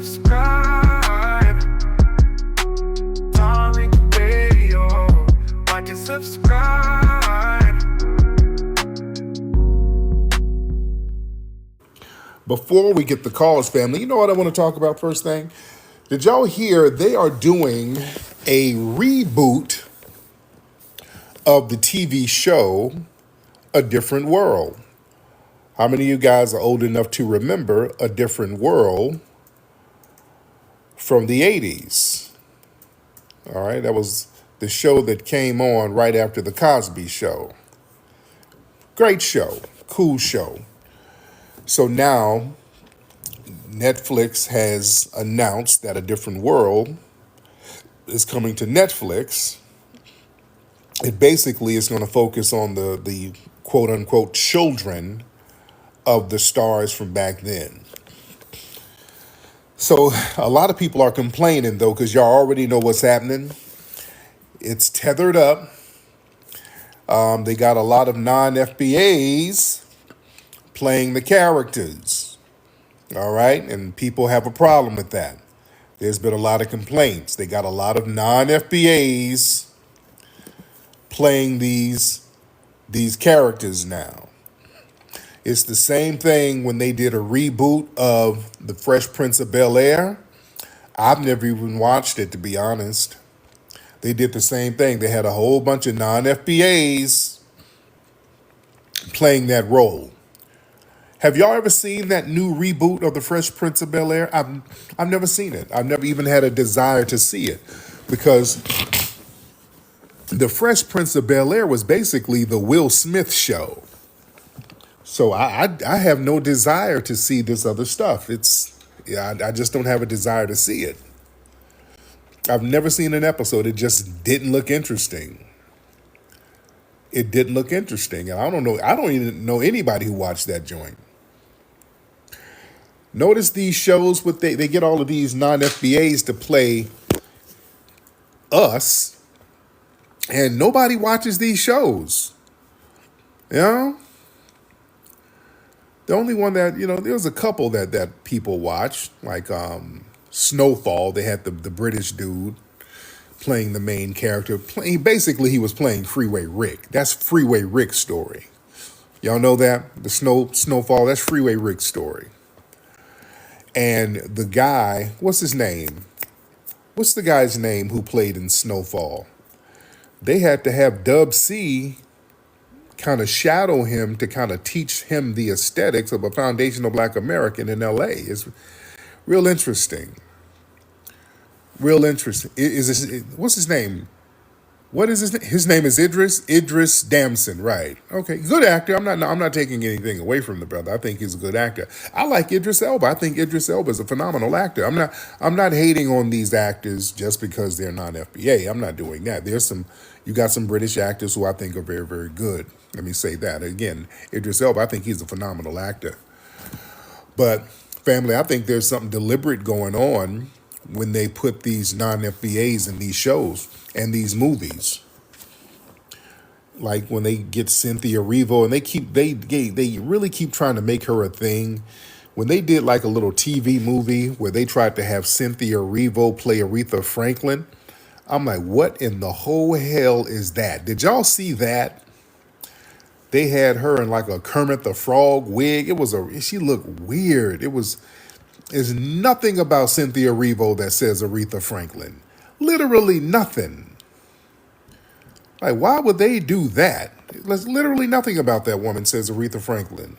subscribe? Tariq Radio. Watch and subscribe. Before we get the calls, family, you know what I want to talk about first thing? Did y'all hear they are doing a reboot of the TV show A Different World? How many of you guys are old enough to remember A Different World from the 80s? All right, that was the show that came on right after The Cosby Show. Great show, cool show. So now Netflix has announced that A Different World is coming to Netflix. It basically is going to focus on the quote unquote children of the stars from back then. So a lot of people are complaining though, because y'all already know what's happening. It's tethered up. They got a lot of non-FBAs playing the characters. All right, and people have a problem with that. There's been a lot of complaints. They got a lot of non-FBAs playing these characters now. It's the same thing when they did a reboot of The Fresh Prince of Bel-Air. I've never even watched it, to be honest. They did the same thing. They had a whole bunch of non-FBAs playing that role. Have y'all ever seen that new reboot of The Fresh Prince of Bel-Air? I've never seen it. I've never even had a desire to see it, because The Fresh Prince of Bel-Air was basically the Will Smith show. So I have no desire to see this other stuff. I just don't have a desire to see it. I've never seen an episode. It just didn't look interesting. It didn't look interesting. And I don't even know anybody who watched that joint. Notice these shows, they get all of these non-FBAs to play us, and nobody watches these shows. You know? The only one that, there's a couple that people watch, like Snowfall. They had the British dude playing the main character. Basically, he was playing Freeway Rick. That's Freeway Rick's story. Y'all know that? The Snowfall, that's Freeway Rick's story. And the guy, what's his name? What's the guy's name who played in Snowfall? They had to have Dub C kind of shadow him to kind of teach him the aesthetics of a foundational Black American in LA. It's real interesting. Real interesting. What's his name? What is his name? His name is Idris Damson, right? Okay, good actor. I'm not taking anything away from the brother. I think he's a good actor. I like Idris Elba. I think Idris Elba is a phenomenal actor. I'm not hating on these actors just because they're non-FBA. I'm not doing that. You got some British actors who I think are very, very good. Let me say that again. Idris Elba, I think he's a phenomenal actor. But family, I think there's something deliberate going on when they put these non-FBAs in these shows and these movies. Like when they get Cynthia Erivo, and they really keep trying to make her a thing. When they did like a little TV movie where they tried to have Cynthia Erivo play Aretha Franklin, I'm like, what in the whole hell is that? Did y'all see that? They had her in like a Kermit the Frog wig. She looked weird. There's nothing about Cynthia Erivo that says Aretha Franklin. Literally nothing. Like, why would they do that? There's literally nothing about that woman says Aretha Franklin.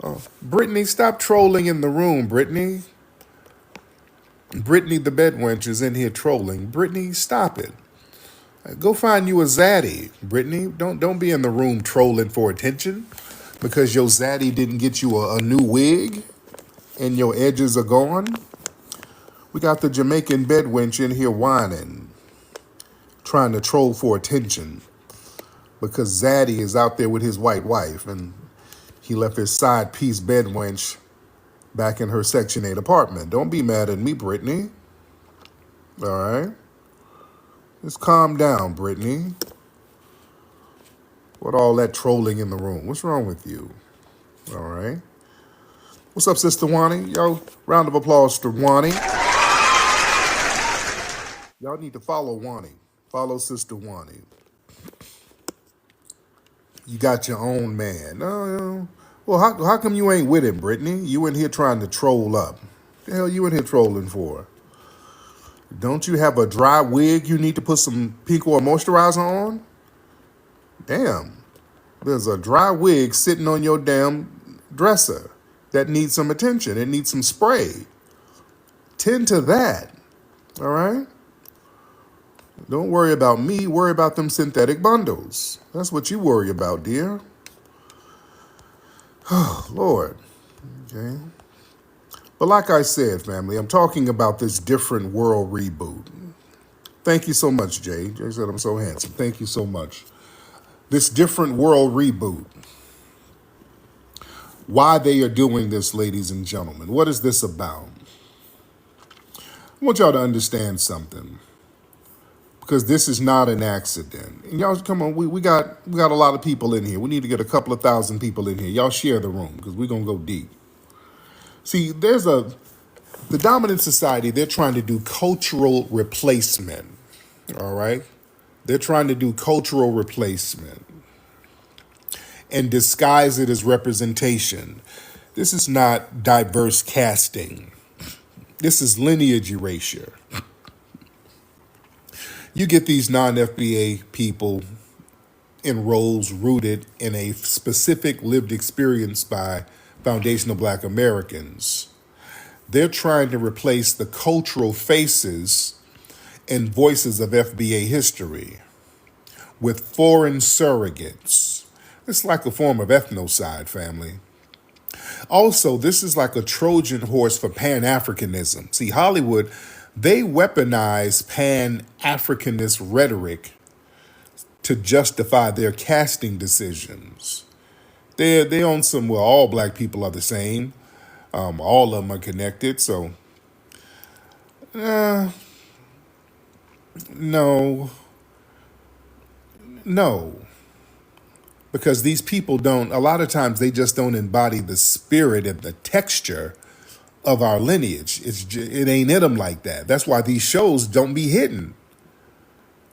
Oh, Brittany, stop trolling in the room, Brittany. Brittany the bedwench is in here trolling. Brittany, stop it. Go find you a zaddy, Brittany. Don't be in the room trolling for attention because your zaddy didn't get you a new wig and your edges are gone. We got the Jamaican bedwench in here whining, trying to troll for attention because Zaddy is out there with his white wife and he left his side piece bedwench back in her Section 8 apartment. Don't be mad at me, Brittany. All right? Just calm down, Brittany. What all that trolling in the room? What's wrong with you? All right? What's up, Sister Wani? Yo, round of applause to Wani. Y'all need to follow Wani. Follow Sister Wani. You got your own man. No. Well, how come you ain't with him, Brittany? You in here trying to troll up. The hell you in here trolling for? Don't you have a dry wig you need to put some pink oil moisturizer on? Damn. There's a dry wig sitting on your damn dresser that needs some attention. It needs some spray. Tend to that. All right? Don't worry about me. Worry about them synthetic bundles. That's what you worry about, dear. Oh, Lord. Okay. But like I said, family, I'm talking about this different world reboot. Thank you so much, Jay. Jay said I'm so handsome. Thank you so much. This different world reboot. Why they are doing this, ladies and gentlemen. What is this about? I want y'all to understand something. Because this is not an accident. And y'all, come on, we got a lot of people in here. We need to get a couple of thousand people in here. Y'all share the room because we're going to go deep. See, the dominant society, they're trying to do cultural replacement. All right? They're trying to do cultural replacement and disguise it as representation. This is not diverse casting. This is lineage erasure. You get these non-FBA people in roles rooted in a specific lived experience by foundational Black Americans. They're trying to replace the cultural faces and voices of FBA history with foreign surrogates. It's like a form of ethnocide, family. Also, this is like a Trojan horse for Pan-Africanism. See, Hollywood, they weaponize Pan-Africanist rhetoric to justify their casting decisions. They're on some, well, all Black people are the same. All of them are connected. So, no. Because these people don't, a lot of times they just don't embody the spirit and the texture of our lineage. It ain't in them like that. That's why these shows don't be hitting.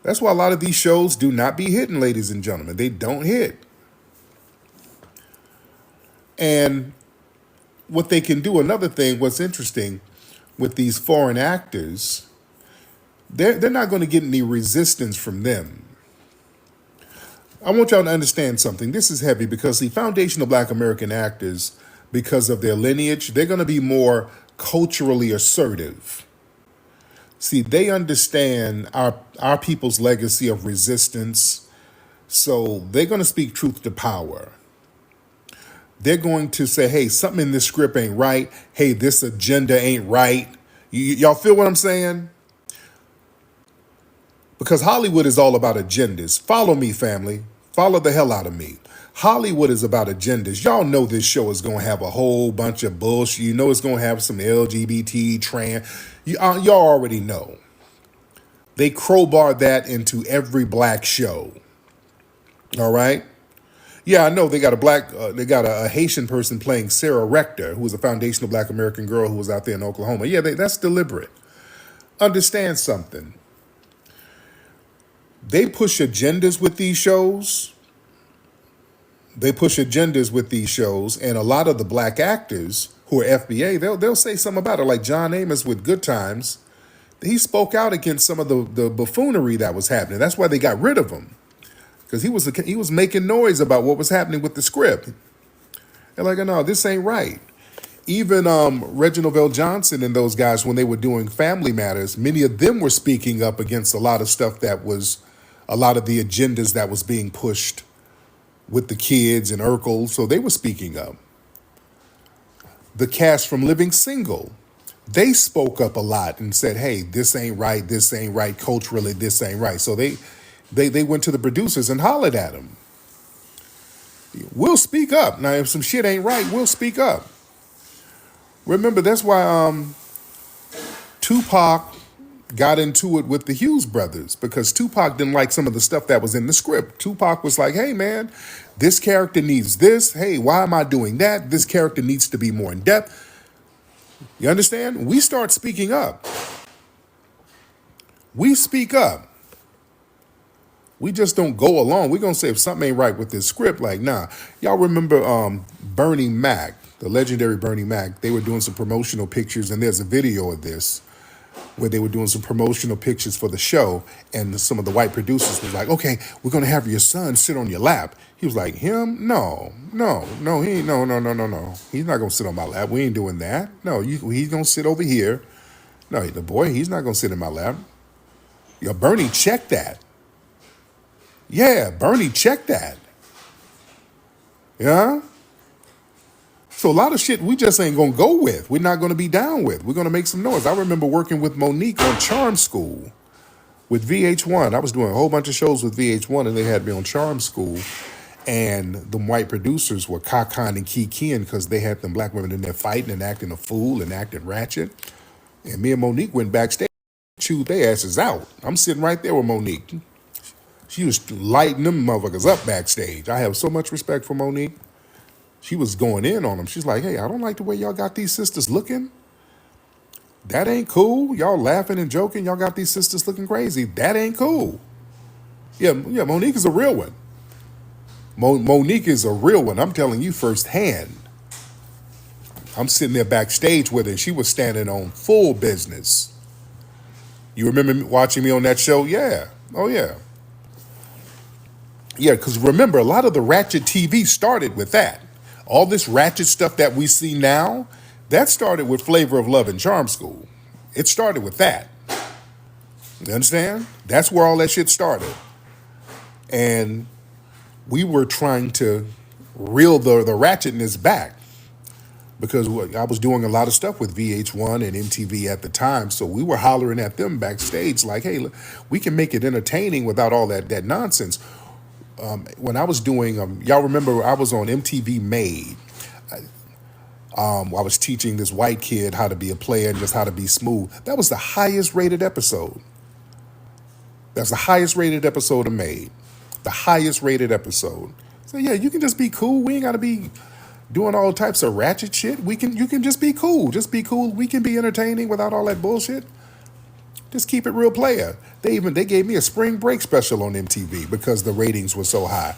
That's why a lot of these shows do not be hitting, ladies and gentlemen. They don't hit. And what they can do, another thing, what's interesting with these foreign actors, they're not going to get any resistance from them. I want y'all to understand something. This is heavy because the foundational Black American actors, because of their lineage, they're going to be more culturally assertive. See, they understand our people's legacy of resistance, so they're going to speak truth to power. They're going to say, hey, something in this script ain't right. Hey, this agenda ain't right. Y'all feel what I'm saying? Because Hollywood is all about agendas. Follow me, family. Follow the hell out of me. Hollywood is about agendas. Y'all know this show is going to have a whole bunch of bullshit. You know it's going to have some LGBT, trans. Y'all already know. They crowbar that into every Black show. All right? Yeah, I know they got a Haitian person playing Sarah Rector, who was a foundational Black American girl who was out there in Oklahoma. Yeah, that's deliberate. Understand something. They push agendas with these shows. And a lot of the Black actors who are FBA, they'll say something about it. Like John Amos with Good Times, he spoke out against some of the buffoonery that was happening. That's why they got rid of him, because he was making noise about what was happening with the script. They're like, no, this ain't right. Even Reginald Vell Johnson and those guys, when they were doing Family Matters, many of them were speaking up against a lot of stuff that was, a lot of the agendas that was being pushed with the kids and Urkel. So they were speaking up. The cast from Living Single, they spoke up a lot and said, hey, this ain't right, culturally, this ain't right. So they went to the producers and hollered at them. We'll speak up. Now, if some shit ain't right, we'll speak up. Remember, that's why Tupac got into it with the Hughes brothers, because Tupac didn't like some of the stuff that was in the script. Tupac was like, hey, man, This character needs this. Hey, why am I doing that? This character needs to be more in depth. You understand? We start speaking up. We speak up. We just don't go along. We're going to say if something ain't right with this script, like, nah. Y'all remember Bernie Mac, the legendary Bernie Mac? They were doing some promotional pictures, and there's a video of this where they were doing some promotional pictures for the show, and some of the white producers was like, okay, we're going to have your son sit on your lap. He was like, him? No, he ain't, no. He's not going to sit on my lap. We ain't doing that. No, he's going to sit over here. No, the boy, he's not going to sit in my lap. Yo, Bernie, check that. Yeah, Bernie, check that. Yeah? So a lot of shit we just ain't going to go with. We're not going to be down with. We're going to make some noise. I remember working with Monique on Charm School with VH1. I was doing a whole bunch of shows with VH1, and they had me on Charm School. And the white producers were cacan and kikiing because they had them black women in there fighting and acting a fool and acting ratchet. And me and Monique went backstage, chewed their asses out. I'm sitting right there with Monique. She was lighting them motherfuckers up backstage. I have so much respect for Monique. She was going in on them. She's like, hey, I don't like the way y'all got these sisters looking. That ain't cool. Y'all laughing and joking. Y'all got these sisters looking crazy. That ain't cool. Yeah, Monique is a real one. Monique is a real one. I'm telling you firsthand. I'm sitting there backstage with her, and she was standing on full business. You remember watching me on that show? Yeah. Oh, yeah. Yeah, because remember, a lot of the ratchet TV started with that. All this ratchet stuff that we see now, that started with Flavor of Love and Charm School. It started with that. You understand? That's where all that shit started. And we were trying to reel the ratchetness back because I was doing a lot of stuff with VH1 and MTV at the time. So we were hollering at them backstage like, hey, look, we can make it entertaining without all that nonsense. When I was doing, y'all remember I was on MTV Made. I was teaching this white kid how to be a player and just how to be smooth. That was the highest rated episode. That's the highest rated episode of Made. The highest rated episode. So yeah, you can just be cool. We ain't got to be doing all types of ratchet shit. You can just be cool. Just be cool. We can be entertaining without all that bullshit. Just keep it real player. They gave me a spring break special on MTV because the ratings were so high.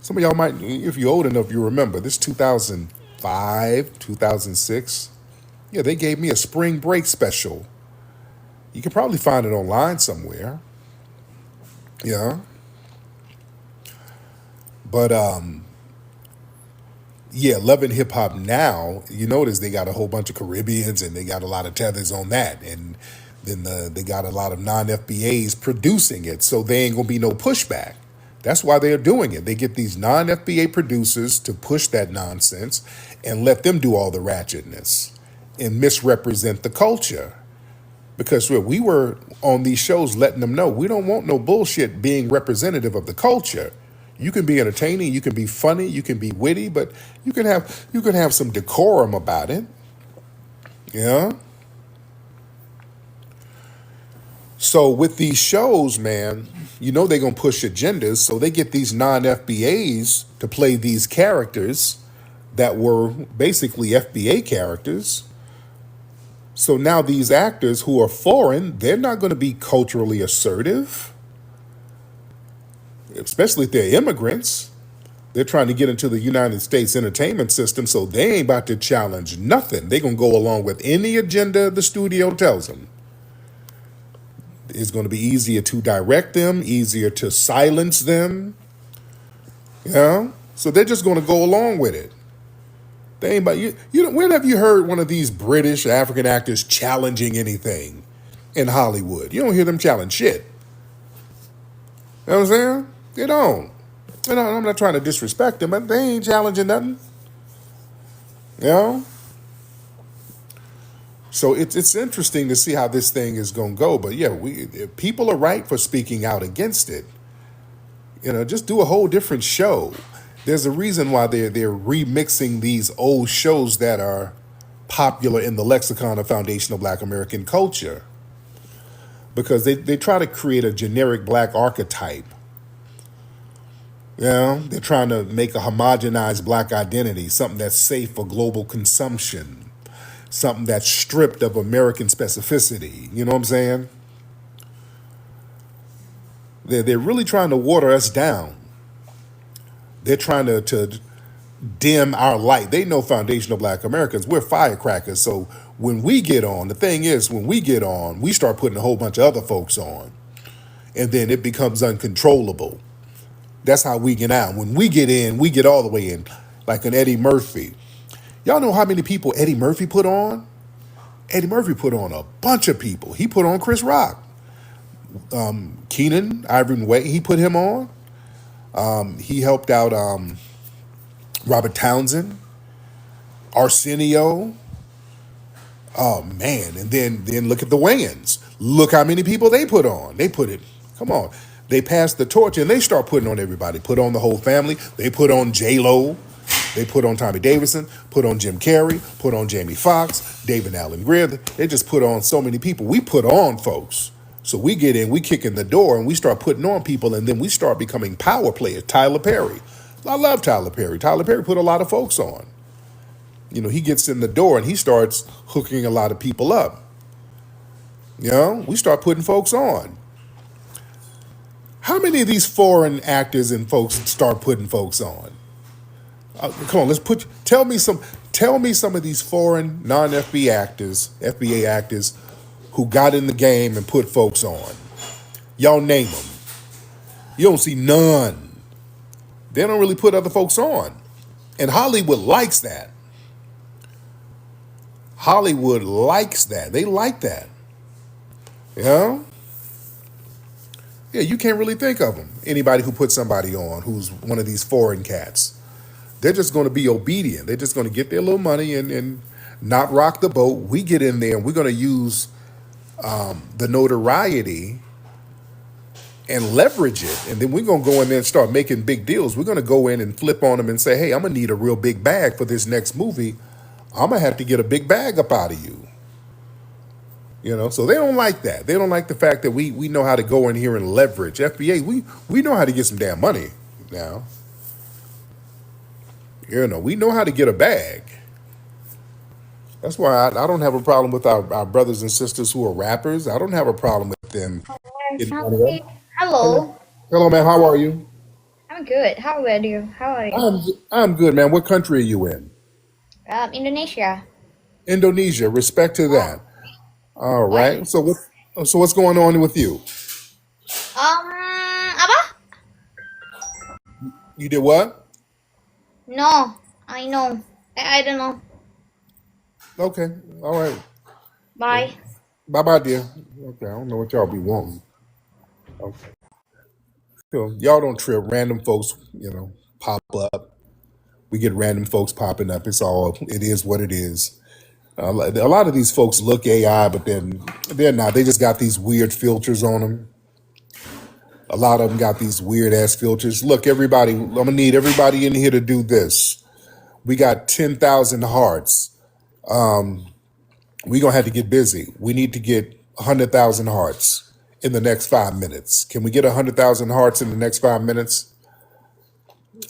Some of y'all might, if you're old enough, you remember this 2005, 2006. Yeah, they gave me a spring break special. You can probably find it online somewhere. Yeah. But yeah, Love and Hip Hop Now, you notice they got a whole bunch of Caribbeans and they got a lot of tethers on that. And then they got a lot of non-FBAs producing it. So there ain't going to be no pushback. That's why they're doing it. They get these non-FBA producers to push that nonsense and let them do all the ratchetness and misrepresent the culture. Because we were on these shows letting them know we don't want no bullshit being representative of the culture. You can be entertaining, you can be funny, you can be witty, but you can have some decorum about it. Yeah. So with these shows, man, you know they're gonna push agendas, so they get these non-FBAs to play these characters that were basically FBA characters. So now these actors who are foreign, they're not going to be culturally assertive, especially if they're immigrants. They're trying to get into the United States entertainment system, so they ain't about to challenge nothing. They're going to go along with any agenda the studio tells them. It's going to be easier to direct them, easier to silence them. Yeah? So they're just going to go along with it. They ain't about you. When have you heard one of these British African actors challenging anything in Hollywood? You don't hear them challenge shit. You know what I'm saying? They don't. I'm not trying to disrespect them, but they ain't challenging nothing. You know? So it's interesting to see how this thing is going to go. But yeah, people are right for speaking out against it. You know, just do a whole different show. There's a reason why they're remixing these old shows that are popular in the lexicon of foundational Black American culture. Because they try to create a generic Black archetype. They're trying to make a homogenized black identity, something that's safe for global consumption, something that's stripped of American specificity. You know what I'm saying? They're really trying to water us down. They're trying to dim our light. They know foundational black Americans, we're firecrackers. So when we get on, the thing is, when we get on, we start putting a whole bunch of other folks on. And then it becomes uncontrollable. That's how we get out. When we get in, we get all the way in, like an Eddie Murphy. Y'all know how many people Eddie Murphy put on? Eddie Murphy put on a bunch of people. He put on Chris Rock. Keenan, Ivan Way, he put him on. He helped out Robert Townsend, Arsenio. Oh man! And then look at the Wayans. Look how many people they put on. They put it. Come on. They passed the torch and they start putting on everybody. Put on the whole family. They put on J Lo. They put on Tommy Davidson. Put on Jim Carrey. Put on Jamie Foxx. David Allen Greer. They just put on so many people. We put on folks. So we get in, we kick in the door, and we start putting on people, and then we start becoming power players. Tyler Perry. I love Tyler Perry. Tyler Perry put a lot of folks on. You know, he gets in the door and he starts hooking a lot of people up. You know, we start putting folks on. How many of these foreign actors and folks start putting folks on? Come on, tell me some of these foreign FBA actors who got in the game and put folks on. Y'all name them. You don't see none. They don't really put other folks on. And Hollywood likes that. Hollywood likes that. They like that. You know? Yeah, you can't really think of them. Anybody who puts somebody on who's one of these foreign cats. They're just going to be obedient. They're just going to get their little money and not rock the boat. We get in there and we're going to use the notoriety and leverage it. And then we're going to go in there and start making big deals. We're going to go in and flip on them and say, hey, I'm going to need a real big bag for this next movie. I'm going to have to get a big bag up out of you. You know, so they don't like that. They don't like the fact that we know how to go in here and leverage. FBA, we know how to get some damn money now. You know, we know how to get a bag. That's why I don't have a problem with our brothers and sisters who are rappers. I don't have a problem with them getting money up. Hello. Hello, Hello, man. How are you? I'm good. How are you? How are you? I'm good, man. What country are you in? Indonesia. Indonesia. Respect to Oh, that. All what? right. So what's going on with you? Apa? You did what? No, I know. I don't know. Okay. All right. Bye. Bye bye, dear. Okay. I don't know what y'all be wanting. Okay. So y'all don't trip. Random folks, pop up. We get random folks popping up. It is what it is. A lot of these folks look AI, but then they're not. They just got these weird filters on them. A lot of them got these weird ass filters. Look, everybody, I'm gonna need everybody in here to do this. We got 10,000 hearts. We're gonna have to get busy. We need to get 100,000 hearts in the next 5 minutes. Can we get 100,000 hearts in the next 5 minutes?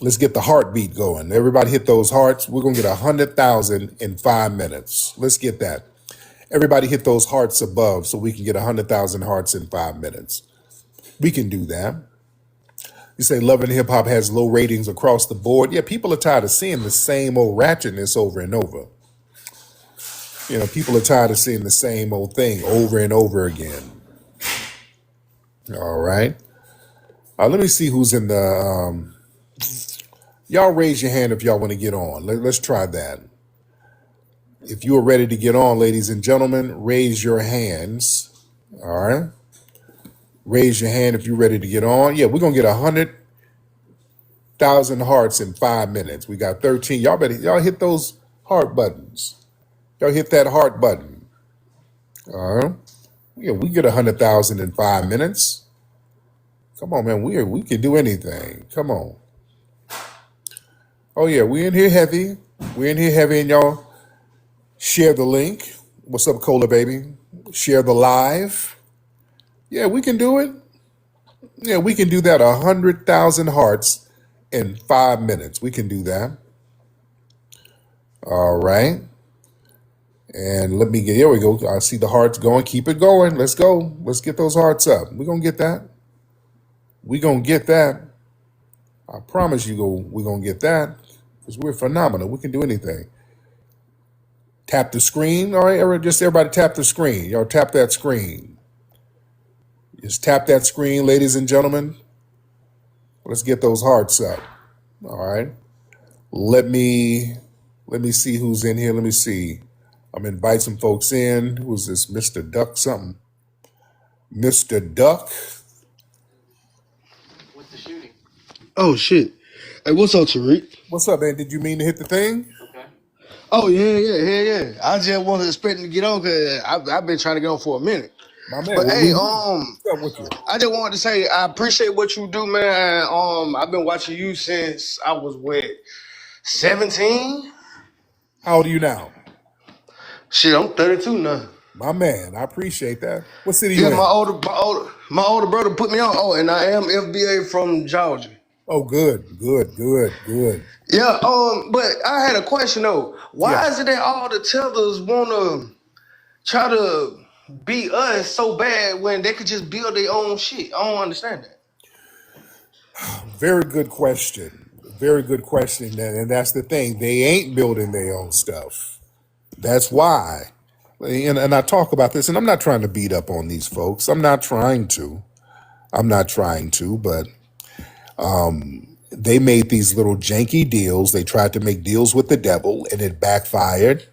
Let's get the heartbeat going. Everybody hit those hearts. We're gonna get 100,000 in 5 minutes. Let's get that. Everybody hit those hearts above so we can get 100,000 hearts in 5 minutes. We can do that. You say Love and Hip Hop has low ratings across the board. Yeah, people are tired of seeing the same old ratchetness over and over. People are tired of seeing the same old thing over and over again. All right. Let me see who's in the. Y'all raise your hand if y'all want to get on. Let's try that. If you are ready to get on, ladies and gentlemen, raise your hands. All right. Raise your hand if you're ready to get on. Yeah, we're gonna get 100,000 hearts in 5 minutes. We got 13. Y'all hit those heart buttons. Y'all hit that heart button. All right. Yeah, we get 100,000 in 5 minutes. Come on, man. We can do anything. Come on. Oh yeah, we in here heavy. We're in here heavy, and y'all share the link. What's up, Cola baby? Share the live. Yeah, we can do it. Yeah, we can do that. 100,000 hearts in 5 minutes. We can do that. All right. And let me get, here we go. I see the hearts going. Keep it going. Let's go. Let's get those hearts up. We're going to get that. We're going to get that. I promise you we're going to get that because we're phenomenal. We can do anything. Tap the screen. All right, just everybody tap the screen. Y'all tap that screen. Just tap that screen, ladies and gentlemen. Let's get those hearts up. All right. Let me see who's in here. Let me see. I'm gonna invite some folks in. Who's this? Mr. Duck something. Mr. Duck. What's the shooting? Oh shit! Hey, what's up, Tariq? What's up, man? Did you mean to hit the thing? Okay. Oh yeah. I just wasn't expecting to get on because I've been trying to get on for a minute. My man. But hey, what's up with you? I just wanted to say I appreciate what you do, man. I've been watching you since I was 17. How old are you now? Shit, I'm 32 now. My man, I appreciate that. What city you Yeah, in? my older brother put me on. Oh, and I am FBA from Georgia. Oh, good. Yeah, but I had a question though. Why is it that all the tethers wanna try to beat us so bad when they could just build their own shit? I don't understand that. Very good question. Very good question. And that's the thing. They ain't building their own stuff. That's why. And I talk about this, and I'm not trying to beat up on these folks. I'm not trying to, but they made these little janky deals. They tried to make deals with the devil, and it backfired,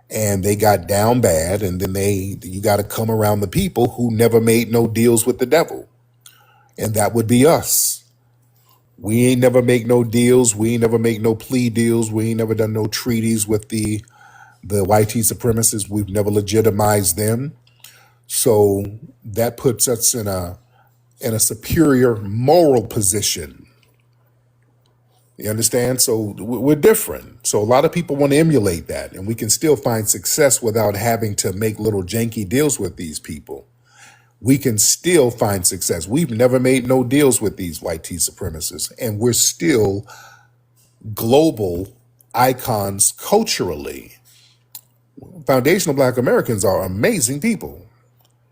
and they got down bad. And then you got to come around the people who never made no deals with the devil, and that would be us. We ain't never make no deals. We ain't never make no plea deals. We ain't never done no treaties with the YT supremacists. We've never legitimized them. So that puts us in a superior moral position. You understand? So we're different. So a lot of people want to emulate that, and we can still find success without having to make little janky deals with these people. We can still find success. We've never made no deals with these YT supremacists, and we're still global icons culturally. Foundational Black Americans are amazing people,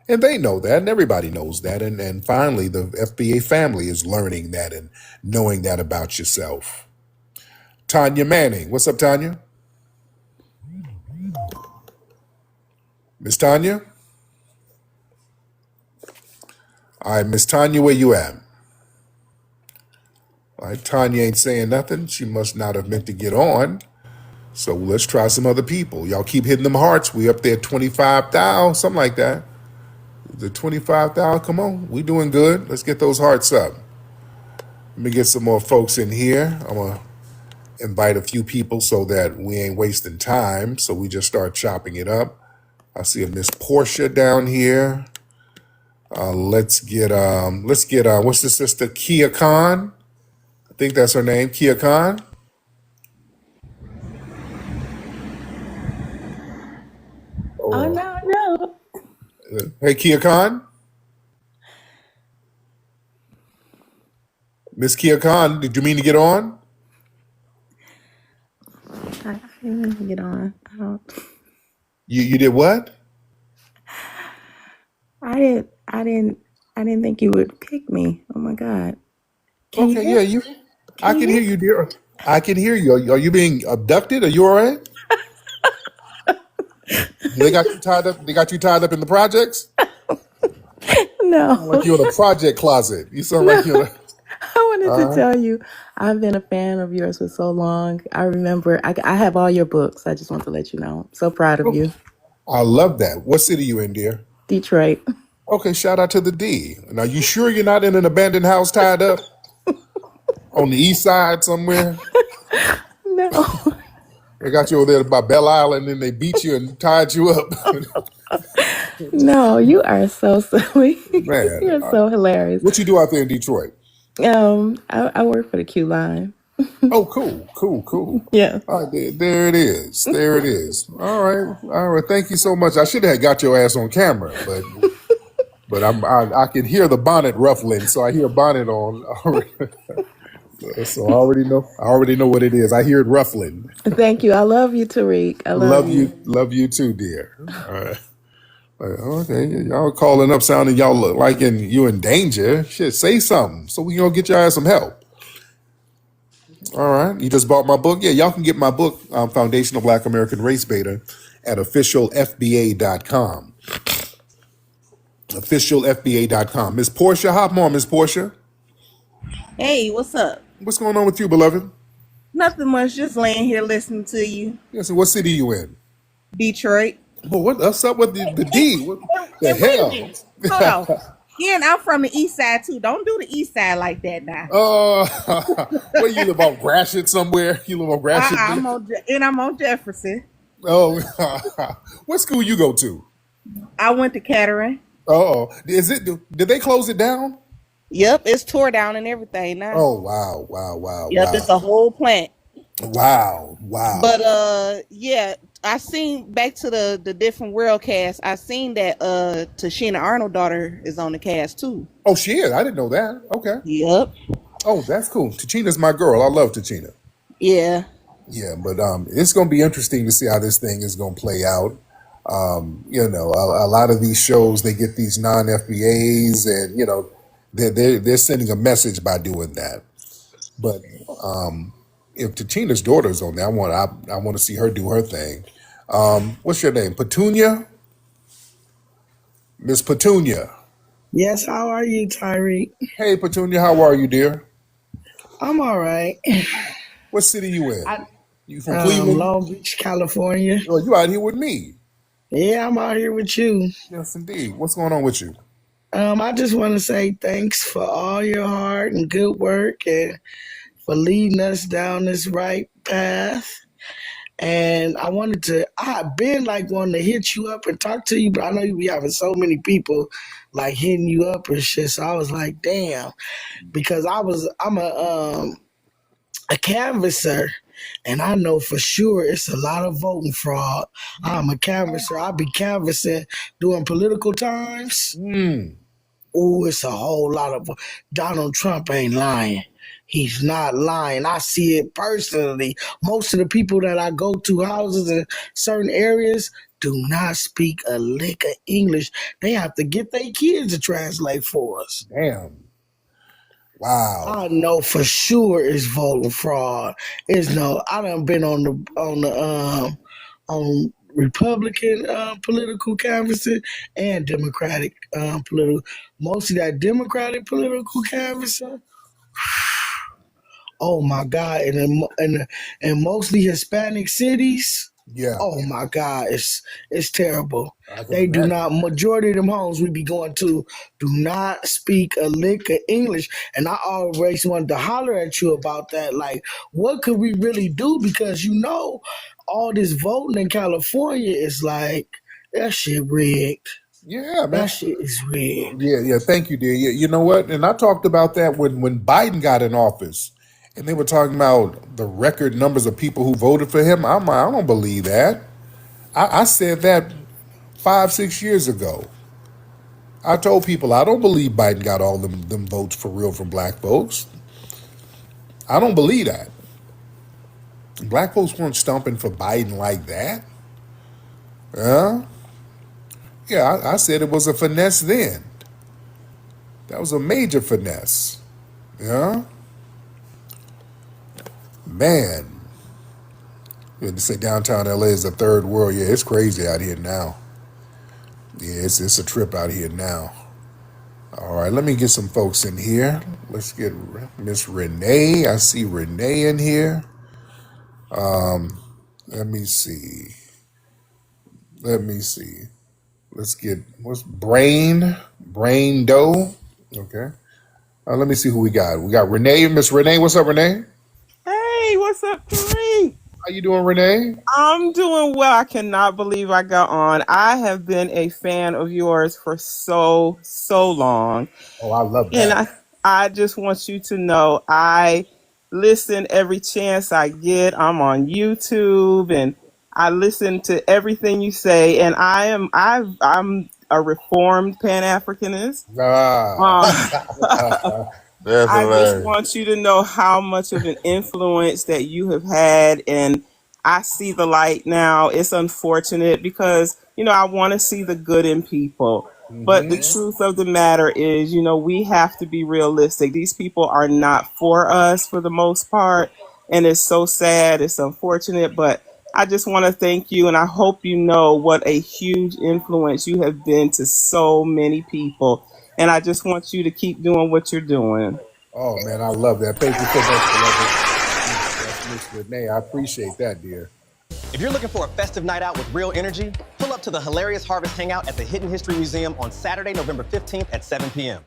and they know that, and everybody knows that. And finally, the FBA family is learning that and knowing that about yourself. Tanya Manning. What's up, Tanya? Miss Tanya? All right, Miss Tanya, where you at? All right, Tanya ain't saying nothing. She must not have meant to get on. So let's try some other people. Y'all keep hitting them hearts. We up there 25,000, something like that. The 25,000, come on. We doing good. Let's get those hearts up. Let me get some more folks in here. I'm going to invite a few people so that we ain't wasting time. So we just start chopping it up. I see a Miss Portia down here. Let's get what's the sister? Kia Khan? I think that's her name, Kia Khan. Oh, no. Hey, Kia Khan. Miss Kia Khan, did you mean to get on? I didn't mean to get on. You did what? I didn't think you would pick me. Oh my God. Can you hear? I can hear you, dear. I can hear you. Are you being abducted? Are you all right? They got you tied up. They got you tied up in the projects. No. Like you're in a project closet. You sound like you're. I wanted to tell you, I've been a fan of yours for so long. I remember, I have all your books. I just want to let you know. I'm so proud of you. I love that. What city you in, dear? Detroit. Okay, shout out to the D. Now, you sure you're not in an abandoned house tied up on the east side somewhere? No. They got you over there by Belle Island, and they beat you and tied you up. No, you are so silly. Man, You're so hilarious. What you do out there in Detroit? I work for the Q line. Oh, cool. Yeah. All right, there it is. All right. Thank you so much. I should have got your ass on camera, but I can hear the bonnet ruffling, so I hear bonnet on. So I already know. I already know what it is. I hear it ruffling. Thank you. I love you, Tariq. I love you. Love you too, dear. All right. Okay, y'all calling up sounding y'all look like you in danger. Shit, say something so we gonna get your ass some help. All right, you just bought my book. Yeah, y'all can get my book, Foundational Black American Race Beta, at officialfba.com. Officialfba.com. Miss Portia, hop on, Miss Portia. Hey, what's up? What's going on with you, beloved? Nothing much, just laying here listening to you. Yeah, so what city you in? Detroit. Well, what's up with the D? What the And wait a hell? minute. Hold on. Yeah, and I'm from the east side too. Don't do the east side like that now. Where you live on Gratiot somewhere? You live on Gratiot? I'm on Jefferson. Oh, what school you go to? I went to Kettering. Oh, did they close it down? Yep, it's tore down and everything now. Oh, wow. Yep, it's a whole plant. Wow. But yeah, I seen back to the different world cast. I seen that Tashina Arnold daughter is on the cast too. Oh, she is. I didn't know that. Okay. Yep. Oh, that's cool. Tachina's my girl. I love Tachina. Yeah. Yeah, but it's going to be interesting to see how this thing is going to play out. A lot of these shows, they get these non-FBAs, and they're sending a message by doing that. But if Tachina's daughter's on there, I want to see her do her thing. What's your name? Petunia? Miss Petunia. Yes, how are you, Tariq? Hey, Petunia, how are you, dear? I'm all right. What city you in? You from Cleveland? Long Beach, California. Oh, you out here with me? Yeah, I'm out here with you. Yes, indeed. What's going on with you? I just want to say thanks for all your hard and good work and for leading us down this right path. And I've been wanting to hit you up and talk to you, but I know you be having so many people hitting you up and shit. So I was like, damn, because I'm a canvasser, and I know for sure it's a lot of voting fraud. I'm a canvasser. I'll be canvassing during political times. Oh, it's a whole lot of Donald Trump ain't lying. He's not lying. I see it personally. Most of the people that I go to houses in certain areas do not speak a lick of English. They have to get their kids to translate for us. Damn. Wow. I know for sure it's voting fraud. I done been on Republican political canvassing and Democratic political. Mostly that Democratic political canvassing. Oh my God! And mostly Hispanic cities. Yeah. Oh my God, it's terrible. They do not. Majority of them homes we be going to do not speak a lick of English, and I always wanted to holler at you about that. Like, what could we really do? Because all this voting in California is like that shit rigged. Yeah, man. That shit is rigged. Yeah. Thank you, dear. Yeah, you know what? And I talked about that when Biden got in office. And they were talking about the record numbers of people who voted for him. I don't believe that. I said that 5-6 years ago. I told people I don't believe Biden got all them votes for real from black folks. I don't believe that. Black folks weren't stumping for Biden like that. Yeah, I said it was a finesse then. That was a major finesse. Yeah. Man, to say downtown LA is the third world. Yeah, it's crazy out here now. Yeah, it's a trip out here now. All right, let me get some folks in here. Let's get Miss Renee. I see Renee in here. Let me see. Let's get what's Brain Doe. Okay. Let me see who we got. We got Renee. Miss Renee. What's up, Renee? Hey, what's up, Tariq? How you doing, Renee? I'm doing well. I cannot believe I got on. I have been a fan of yours for so long. Oh, I love that. And I just want you to know I listen every chance I get. I'm on YouTube and I listen to everything you say. And I'm a reformed Pan-Africanist. That's I just hilarious. want you to know how much of an influence that you have had, and I see the light now. It's unfortunate because, I want to see the good in people. But the truth of the matter is, we have to be realistic. These people are not for us for the most part, and it's so sad. It's unfortunate, but I just want to thank you, and I hope you know what a huge influence you have been to so many people. And I just want you to keep doing what you're doing. Oh man, I love that. Thank you so much, beloved. That's Miss Renee. I appreciate that, dear. If you're looking for a festive night out with real energy, pull up to the Hilarious Harvest Hangout at the Hidden History Museum on Saturday, November 15th at 7 p.m.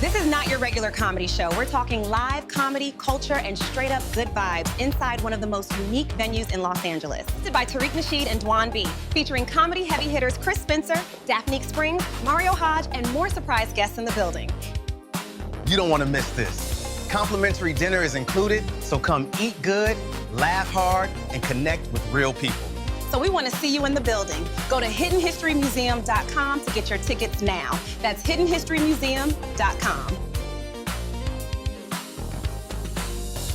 This is not your regular comedy show. We're talking live comedy, culture, and straight up good vibes inside one of the most unique venues in Los Angeles. Hosted by Tariq Nasheed and Dwan B. Featuring comedy heavy hitters Chris Spencer, Daphne Springs, Mario Hodge, and more surprise guests in the building. You don't want to miss this. Complimentary dinner is included, so come eat good, laugh hard, and connect with real people. So we want to see you in the building. Go to hiddenhistorymuseum.com to get your tickets now. That's hiddenhistorymuseum.com.